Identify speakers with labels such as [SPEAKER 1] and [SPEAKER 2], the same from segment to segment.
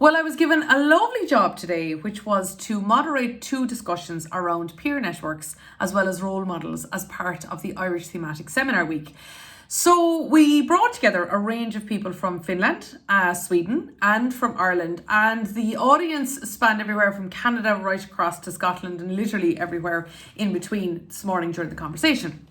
[SPEAKER 1] Well, I was given a lovely job today, which was to moderate 2 discussions around peer networks as well as role models as part of the Irish Thematic Seminar Week. So we brought together a range of people from Finland, Sweden and from Ireland, and the audience spanned everywhere from Canada right across to Scotland and literally everywhere in between this morning during the conversation.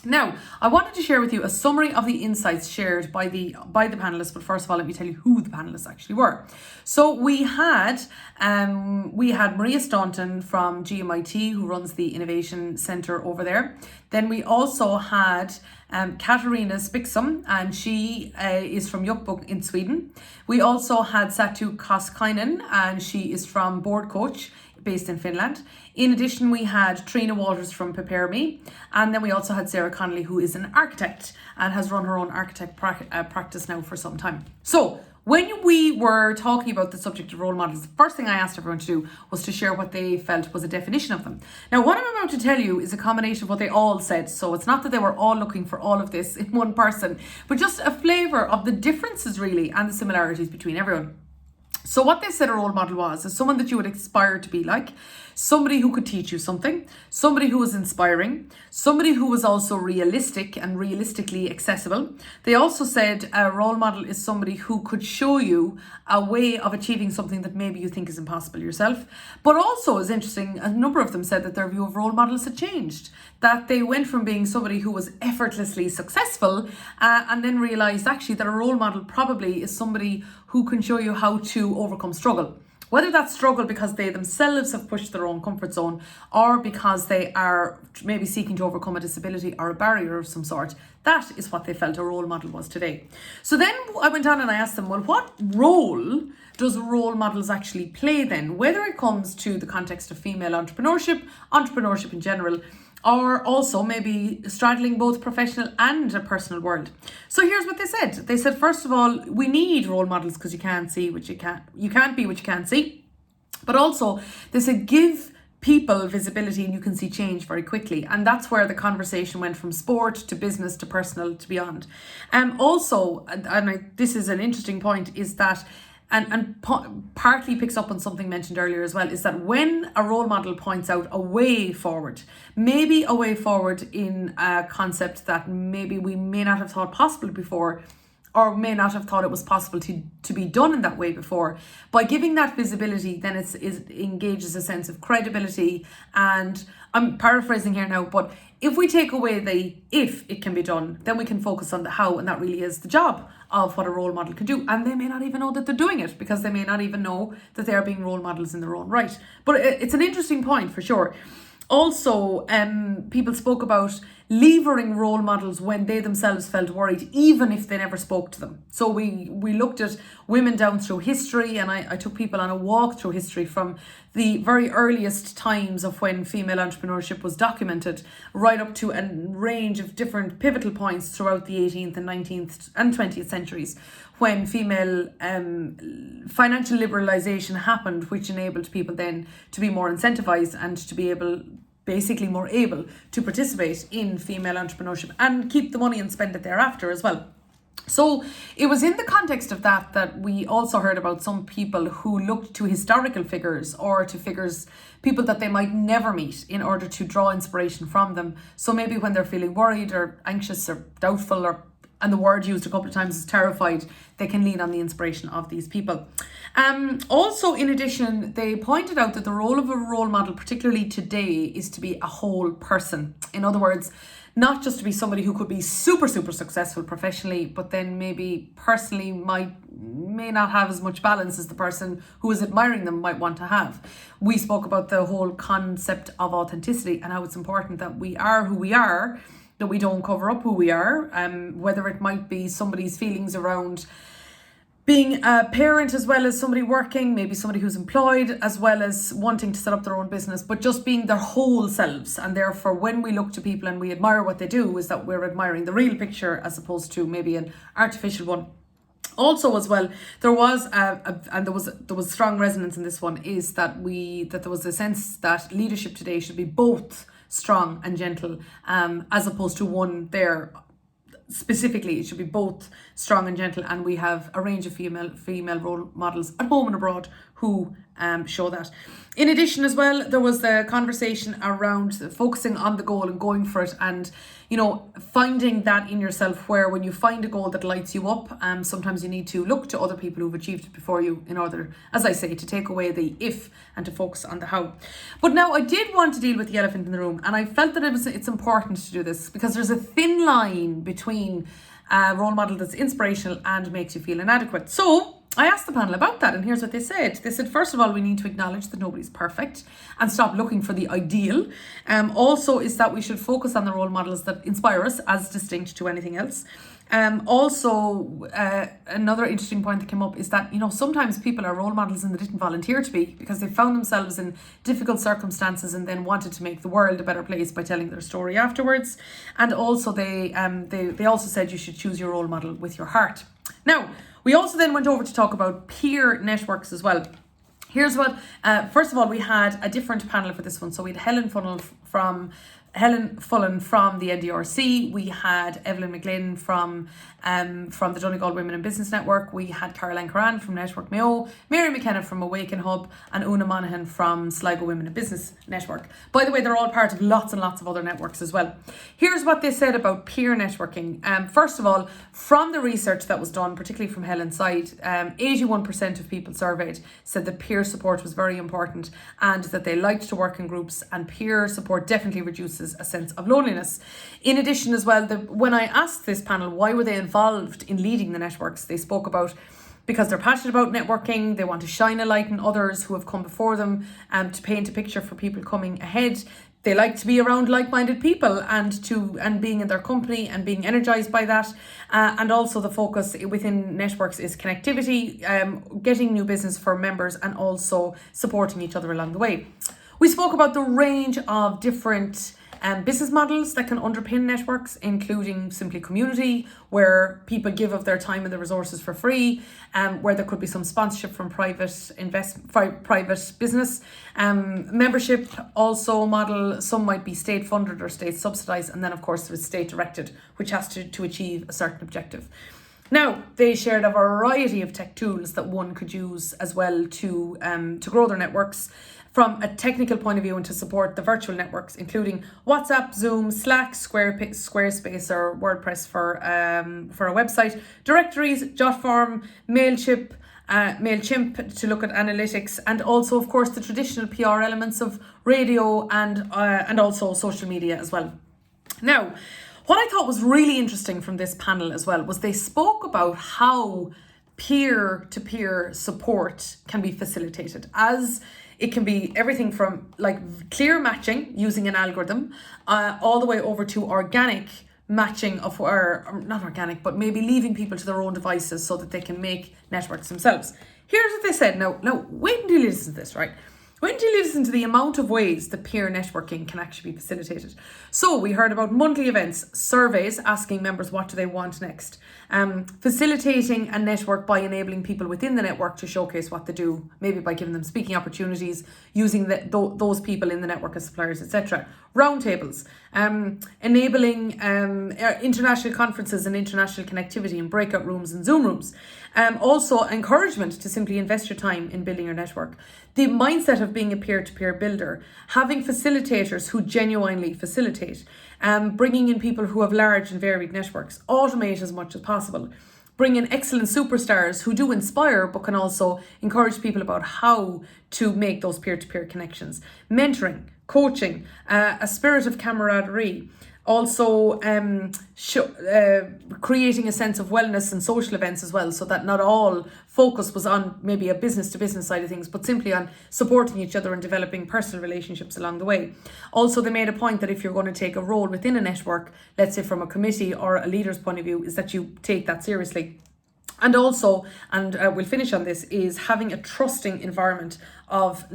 [SPEAKER 1] Now, I wanted to share with you a summary of the insights shared by the panelists, but first of all, let me tell you who the panelists actually were. So we had Maria Staunton from GMIT, who runs the Innovation Centre over there. Then we also had Katarina Spixum, and she is from Jokkmokk in Sweden. We also had Satu Koskinen, and she is from Board Coach, based in Finland. In addition, we had Trina Walters from Prepare Me, and then we also had Sara Connolly, who is an architect and has run her own architect practice now for some time. So when we were talking about the subject of role models, the first thing I asked everyone to do was to share what they felt was a definition of them. Now, what I'm about to tell you is a combination of what they all said. So it's not that they were all looking for all of this in one person, but just a flavour of the differences really and the similarities between everyone. So what they said a role model was is someone that you would aspire to be like, somebody who could teach you something, somebody who was inspiring, somebody who was also realistic and realistically accessible. They also said a role model is somebody who could show you a way of achieving something that maybe you think is impossible yourself. But also, is interesting, a number of them said that their view of role models had changed, that they went from being somebody who was effortlessly successful and then realised actually that a role model probably is somebody who can show you how to overcome struggle. Whether that's struggle because they themselves have pushed their own comfort zone or because they are maybe seeking to overcome a disability or a barrier of some sort, that is what they felt a role model was today. So then I went on and I asked them, well, what role does role models actually play then, whether it comes to the context of female entrepreneurship in general, or also maybe straddling both professional and a personal world. So here's what they said. They said, first of all, we need role models because you can't be what you can't see. But also, they said, give people visibility and you can see change very quickly. And that's where the conversation went from sport to business to personal to beyond. Also, this is an interesting point, is that and partly picks up on something mentioned earlier as well, is that when a role model points out a way forward, maybe a way forward in a concept that maybe we may not have thought possible before, or may not have thought it was possible to be done in that way before, by giving that visibility, then it engages a sense of credibility. And I'm paraphrasing here now, but if we take away the if it can be done, then we can focus on the how, and that really is the job of what a role model can do. And they may not even know that they're doing it, because they may not even know that they're being role models in their own right. But it's an interesting point for sure. Also, people spoke about levering role models when they themselves felt worried, even if they never spoke to them. So we looked at women down through history, and I took people on a walk through history from the very earliest times of when female entrepreneurship was documented, right up to a range of different pivotal points throughout the 18th and 19th and 20th centuries, when female financial liberalisation happened, which enabled people then to be more incentivized and to be basically more able to participate in female entrepreneurship and keep the money and spend it thereafter as well. So it was in the context of that we also heard about some people who looked to historical figures or to people that they might never meet in order to draw inspiration from them. So maybe when they're feeling worried or anxious or doubtful, and the word used a couple of times is terrified, they can lean on the inspiration of these people. Also, in addition, they pointed out that the role of a role model, particularly today, is to be a whole person. In other words, not just to be somebody who could be super, super successful professionally, but then maybe personally may not have as much balance as the person who is admiring them might want to have. We spoke about the whole concept of authenticity and how it's important that we are who we are, that we don't cover up who we are, whether it might be somebody's feelings around being a parent as well as somebody working, maybe somebody who's employed, as well as wanting to set up their own business, but just being their whole selves. And therefore, when we look to people and we admire what they do, is that we're admiring the real picture as opposed to maybe an artificial one. Also, as well, there was strong resonance in this one, is that there was a sense that leadership today should be both strong and gentle, as opposed to one there specifically, it should be both strong and gentle, and we have a range of female role models at home and abroad who show that. In addition as well, there was the conversation around focusing on the goal and going for it, and finding that in yourself, where when you find a goal that lights you up, sometimes you need to look to other people who've achieved it before you in order, as I say, to take away the if and to focus on the how. But now I did want to deal with the elephant in the room, and I felt that it's important to do this because there's a thin line between a role model that's inspirational and makes you feel inadequate. So I asked the panel about that, and here's what they said. They said, first of all, we need to acknowledge that nobody's perfect and stop looking for the ideal. Also is that we should focus on the role models that inspire us as distinct to anything else. Another interesting point that came up is that, sometimes people are role models and they didn't volunteer to be because they found themselves in difficult circumstances and then wanted to make the world a better place by telling their story afterwards. And also they also said you should choose your role model with your heart. Now, we also then went over to talk about peer networks as well. Here's what, first of all, we had a different panel for this one. So we had Helen Fullen from the NDRC. We had Evelyn McGlynn from the Donegal Women in Business Network. We had Caroline Curran from Network Mayo, Mary McKenna from Awaken Hub, and Una Monaghan from Sligo Women in Business Network. By the way, they're all part of lots and lots of other networks as well. Here's what they said about peer networking. First of all, from the research that was done, particularly from Helen's side, 81% of people surveyed said that peer support was very important and that they liked to work in groups, and peer support definitely reduces a sense of loneliness. In addition as well, when I asked this panel why were they involved in leading the networks, they spoke about because they're passionate about networking, they want to shine a light on others who have come before them, to paint a picture for people coming ahead. They like to be around like-minded people and being in their company and being energized by that. And also the focus within networks is connectivity, getting new business for members, and also supporting each other along the way. We spoke about the range of different business models that can underpin networks, including simply community, where people give of their time and their resources for free, where there could be some sponsorship from private business, membership also model. Some might be state funded or state subsidized, and then of course there is state directed, which has to achieve a certain objective. Now, they shared a variety of tech tools that one could use as well to grow their networks from a technical point of view and to support the virtual networks, including WhatsApp, Zoom, Slack, Squarespace or WordPress for a website, directories, Jotform, MailChimp to look at analytics, and also, of course, the traditional PR elements of radio and also social media as well. Now, what I thought was really interesting from this panel as well was they spoke about how peer-to-peer support can be facilitated, as it can be everything from like clear matching using an algorithm all the way over to organic matching of, or not organic, but maybe leaving people to their own devices so that they can make networks themselves. Here's what they said. Now wait until you listen to this, right? Wait until you listen to the amount of ways that peer networking can actually be facilitated. So we heard about monthly events, surveys asking members what do they want next, facilitating a network by enabling people within the network to showcase what they do, maybe by giving them speaking opportunities, using those people in the network as suppliers, etc. Roundtables, enabling international conferences and international connectivity in breakout rooms and Zoom rooms. Also encouragement to simply invest your time in building your network. The mindset of being a peer-to-peer builder, having facilitators who genuinely facilitate, bringing in people who have large and varied networks, automate as much as possible, bring in excellent superstars who do inspire but can also encourage people about how to make those peer-to-peer connections, mentoring, coaching, a spirit of camaraderie, also creating a sense of wellness and social events as well, so that not all focus was on maybe a business to business side of things, but simply on supporting each other and developing personal relationships along the way. Also, they made a point that if you're going to take a role within a network, let's say from a committee or a leader's point of view, is that you take that seriously. And also, and we'll finish on this, is having a trusting environment of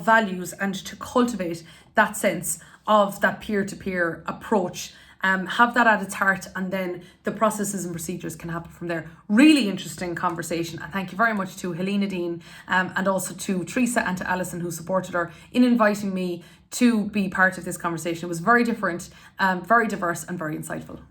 [SPEAKER 1] values and to cultivate that sense of that peer-to-peer approach. Have that at its heart, and then the processes and procedures can happen from there. Really interesting conversation, and thank you very much to Helena Dean and also to Teresa and to Alison who supported her in inviting me to be part of this conversation. It was very different, very diverse and very insightful.